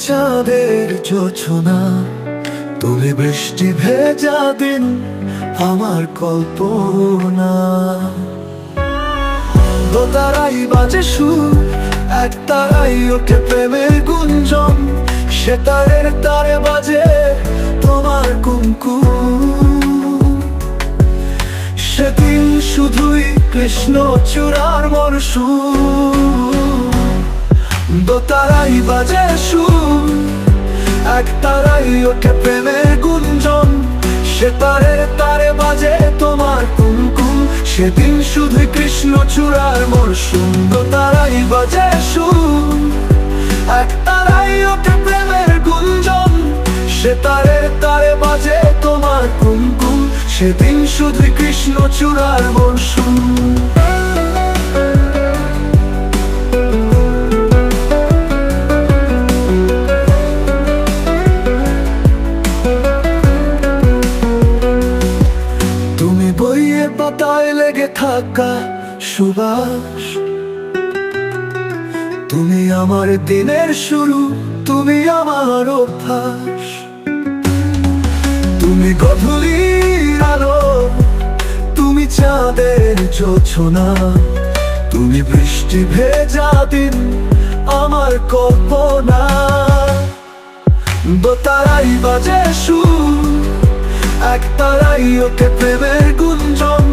চাঁদের জোছনা, তুমি বৃষ্টি ভেজা দিন আমার কল্পনা। দোতারাই বাজে সুর, এক তারাই ওঠে প্রেমের গুঞ্জন, সে তারের তারে বাজে তোমার কুমকুম। সেদিন শুধুই কৃষ্ণ চূড়ার মরশুম। দোতারাই বাজে সুর, এক তারাই ওঠে প্রেমের গুঞ্জন, সে তারের তারে বাজে তোমার কুমকুম। সেদিন শুধুই কৃষ্ণ চূড়ার মরশুম। দোতারাই বাজে সুর, এক তারাই ওঠে প্রেমের গুঞ্জন, সে তারের তারে বাজে তোমার কুমকুম। সেদিন শুধুই কৃষ্ণ চূড়ার মরশুম। বইয়ের পাতায় লেগে থাকা সুবাস, তুমি আমার দিনের শুরু, তুমি আমার অভ্যাস। তুমি গধূলির আলো, তুমি চাঁদের জোছনা, তুমি বৃষ্টি ভেজা দিন আমার কল্পনা। দোতারাই বাজে সুর, এক তারাই ওঠে প্রেমের গুঞ্জন,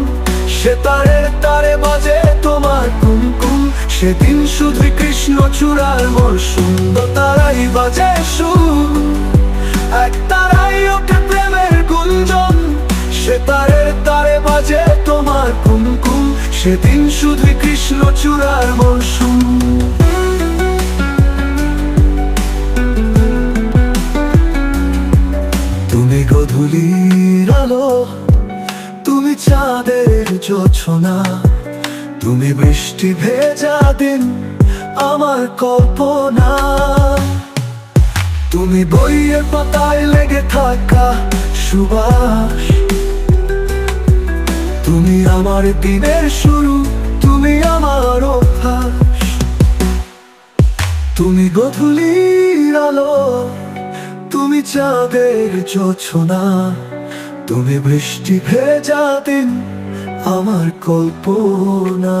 সে তারের তারে বাজে তোমার কুমকুম। সেদিন শুধুই কৃষ্ণ চূড়ার মরশুম। দোতারাই বাজে সুর, এক তারাই ওঠে প্রেমের গুঞ্জন, সে তারের তারে বাজে তোমার কুমকুম। সেদিন শুধুই কৃষ্ণ চূড়ার মরশুম। তুমি গধূলির আলো, তুমি চাঁদের জোছনা, তুমি বৃষ্টি ভেজা দিন আমার কল্পনা। তুমি বইয়ের পাতায় লেগে থাকা সুবাস, তুমি আমার দিনের শুরু, তুমি আমার অভ্যাস। তুমি গধূলির আলো, তুমি চাঁদের জোছনা, তুমি বৃষ্টি ভেজা দিন আমার কল্পনা।